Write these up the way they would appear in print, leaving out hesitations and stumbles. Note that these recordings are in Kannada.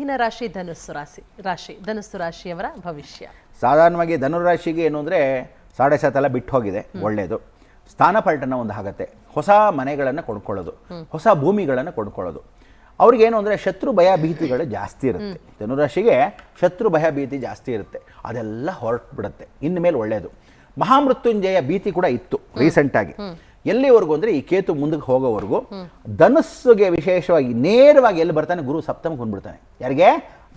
ಮುಂದಿನ ರಾಶಿ ಧನುಸ್ಸು ರಾಶಿಯವರ ಭವಿಷ್ಯ. ಸಾಧಾರಣವಾಗಿ ಧನುರಾಶಿಗೆ ಏನು ಅಂದರೆ 7.5 ಬಿಟ್ಟು ಹೋಗಿದೆ, ಒಳ್ಳೆಯದು. ಸ್ಥಾನಪಲ್ಟನ ಒಂದು ಆಗುತ್ತೆ, ಹೊಸ ಮನೆಗಳನ್ನು ಕೊಂಡ್ಕೊಳ್ಳೋದು, ಹೊಸ ಭೂಮಿಗಳನ್ನು ಕೊಂಡ್ಕೊಳ್ಳೋದು. ಅವ್ರಿಗೇನು ಅಂದರೆ ಶತ್ರು ಭಯ ಭೀತಿಗಳು ಜಾಸ್ತಿ ಇರುತ್ತೆ. ಧನುರಾಶಿಗೆ ಶತ್ರು ಭಯ ಭೀತಿ ಜಾಸ್ತಿ ಇರುತ್ತೆ, ಅದೆಲ್ಲ ಹೊರಟು ಬಿಡುತ್ತೆ. ಇನ್ಮೇಲೆ ಒಳ್ಳೆಯದು. ಮಹಾಮೃತ್ಯುಂಜಯ ಭೀತಿ ಕೂಡ ಇತ್ತು ರೀಸೆಂಟಾಗಿ. ಎಲ್ಲಿವರೆಗೂ ಅಂದರೆ ಈ ಕೇತು ಮುಂದಕ್ಕೆ ಹೋಗೋವರೆಗೂ ಧನುಸ್ಸಿಗೆ ವಿಶೇಷವಾಗಿ ನೇರವಾಗಿ ಎಲ್ಲಿ ಬರ್ತಾನೆ, ಗುರು ಸಪ್ತಮಕ್ಕೆ ಬಂದ್ಬಿಡ್ತಾನೆ. ಯಾರಿಗೆ?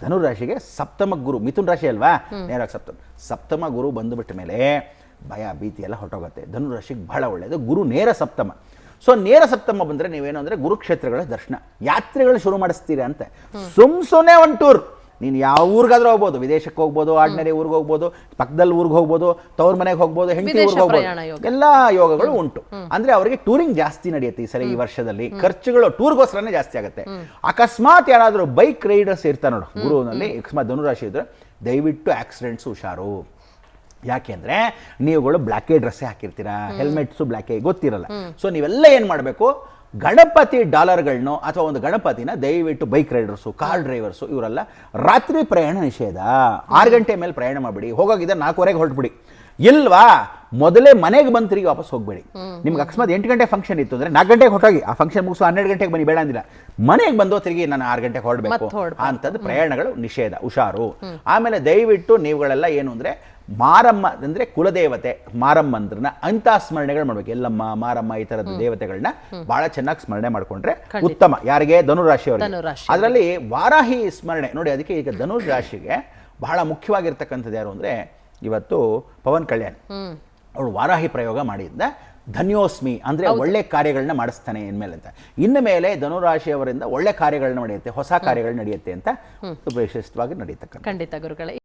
ಧನುರಾಶಿಗೆ ಸಪ್ತಮ ಗುರು. ಮಿಥುನ ರಾಶಿ ಅಲ್ವಾ, ನೇರವಾಗಿ ಸಪ್ತಮ ಗುರು ಬಂದುಬಿಟ್ಟ ಮೇಲೆ ಭಯ ಭೀತಿ ಎಲ್ಲ ಹೊರಟೋಗುತ್ತೆ. ಧನುರಾಶಿಗೆ ಬಹಳ ಒಳ್ಳೆಯದು. ಗುರು ನೇರ ಸಪ್ತಮ. ಸೊ ನೇರ ಸಪ್ತಮ ಬಂದರೆ ನೀವೇನು ಅಂದರೆ ಗುರುಕ್ಷೇತ್ರಗಳ ದರ್ಶನ, ಯಾತ್ರೆಗಳು ಶುರು ಮಾಡಿಸ್ತೀರಾ ಅಂತ. ಸುಮ್ಮನೆ ಒಂದು ಟೂರ್, ನೀನು ಯಾವ ಊರಿಗಾದ್ರೂ ಹೋಗ್ಬೋದು, ವಿದೇಶಕ್ಕೆ ಹೋಗ್ಬೋದು, ಆರ್ಡಿನರಿ ಊರಿಗೆ ಹೋಗ್ಬೋದು, ಪಕ್ಕದಲ್ಲಿ ಊರಿಗೆ ಹೋಗ್ಬೋದು, ತವ್ರ ಮನೆಗೆ ಹೋಗ್ಬೋದು, ಹೆಂಡತಿ ಊರಿಗೆ ಹೋಗ್ಬೋದು, ಎಲ್ಲ ಯೋಗಗಳು ಉಂಟು. ಅಂದರೆ ಅವರಿಗೆ ಟೂರಿಂಗ್ ಜಾಸ್ತಿ ನಡೆಯುತ್ತೆ ಈ ಸರಿ. ಈ ವರ್ಷದಲ್ಲಿ ಖರ್ಚುಗಳು ಟೂರ್ಗೋಸ್ಕರನೇ ಜಾಸ್ತಿ ಆಗುತ್ತೆ. ಅಕಸ್ಮಾತ್ ಯಾರಾದರೂ ಬೈಕ್ ರೈಡರ್ಸ್ ಇರ್ತಾರೆ ನೋಡು ಗುರುವಿನಲ್ಲಿ, ಅಕಸ್ಮಾತ್ ಧನುರಾಶಿ ಇದ್ರೆ ದಯವಿಟ್ಟು ಆಕ್ಸಿಡೆಂಟ್ಸ್ ಹುಷಾರು. ಯಾಕೆಂದರೆ ನೀವುಗಳು ಬ್ಲ್ಯಾಕೇ ಡ್ರೆಸ್ಸೇ ಹಾಕಿರ್ತೀರಾ, ಹೆಲ್ಮೆಟ್ಸು ಬ್ಲ್ಯಾಕೇ ಗೊತ್ತಿರಲ್ಲ. ಸೊ ನೀವೆಲ್ಲ ಏನು ಮಾಡಬೇಕು, ಗಣಪತಿ ಡಾಲರ್ಗಳನ್ನೋ ಅಥವಾ ಒಂದು ಗಣಪತಿನ ದಯವಿಟ್ಟು ಬೈಕ್ ರೈಡರ್ಸು, ಕಾರ್ ಡ್ರೈವರ್ಸು ಇವರೆಲ್ಲ ರಾತ್ರಿ ಪ್ರಯಾಣ ನಿಷೇಧ. 6 ಗಂಟೆ ಮೇಲೆ ಪ್ರಯಾಣ ಮಾಡಿಬಿಡಿ. ಹೋಗೋಗಿದ್ದ 4:15 ಹೊರಟ್ಬಿಡಿ. ಇಲ್ವಾ ಮೊದಲೇ ಮನೆಗೆ ಬಂದು ತಿರುಗಿ ವಾಪಸ್ ಹೋಗಬೇಡಿ. ನಿಮ್ಗೆ ಅಕಸ್ಮಾತ್ 8 ಗಂಟೆ ಫಂಕ್ಷನ್ ಇತ್ತು ಅಂದರೆ 4 ಗಂಟೆಗೆ ಹೊರಟೋಗಿ ಆ ಫಂಕ್ಷನ್ ಮುಗಿಸು 12 ಗಂಟೆಗೆ ಬನ್ನಿ, ಬೇಡ ಅಂದಿಲ್ಲ. ಮನೆಗೆ ಬಂದು ತಿರುಗಿ ನಾನು 6 ಗಂಟೆಗೆ ಹೊರಡಬೇಕು ಅಂಥದ್ದು ಪ್ರಯಾಣಗಳು ನಿಷೇಧ, ಹುಷಾರು. ಆಮೇಲೆ ದಯವಿಟ್ಟು ನೀವುಗಳೆಲ್ಲ ಏನು ಅಂದರೆ ಮಾರಮ್ಮ ಅಂದರೆ ಕುಲದೇವತೆ ಮಾರಮ್ಮಂದ್ರನ್ನ ಅಂಥ ಸ್ಮರಣೆಗಳು ಮಾಡ್ಬೇಕು. ಎಲ್ಲಮ್ಮ, ಮಾರಮ್ಮ ಈ ಥರದ ದೇವತೆಗಳನ್ನ ಬಹಳ ಚೆನ್ನಾಗಿ ಸ್ಮರಣೆ ಮಾಡಿಕೊಂಡ್ರೆ ಉತ್ತಮ. ಯಾರಿಗೆ? ಧನುರಾಶಿಯವರಿಗೆ. ಅದರಲ್ಲಿ ವಾರಾಹಿ ಸ್ಮರಣೆ ನೋಡಿ. ಅದಕ್ಕೆ ಈಗ ಧನುರಾಶಿಗೆ ಬಹಳ ಮುಖ್ಯವಾಗಿರ್ತಕ್ಕಂಥದ್ದು ಯಾರು ಅಂದರೆ ಇವತ್ತು ಪವನ್ ಕಲ್ಯಾಣ್ ಅವಳು ವಾರಾಹಿ ಪ್ರಯೋಗ ಮಾಡಿದ್ದ. ಧನ್ಯೋಸ್ಮಿ ಅಂದರೆ ಒಳ್ಳೆ ಕಾರ್ಯಗಳನ್ನ ಮಾಡಿಸ್ತಾನೆ ಇನ್ಮೇಲೆ ಅಂತ. ಇನ್ನು ಮೇಲೆ ಧನುರಾಶಿಯವರಿಂದ ಒಳ್ಳೆ ಕಾರ್ಯಗಳನ್ನ ನಡೆಯುತ್ತೆ, ಹೊಸ ಕಾರ್ಯಗಳು ನಡೆಯುತ್ತೆ ಅಂತ ವಿಶೇಷವಾಗಿ ನಡೆಯತಕ್ಕಂಥ. ಖಂಡಿತ ಗುರುಗಳೇ.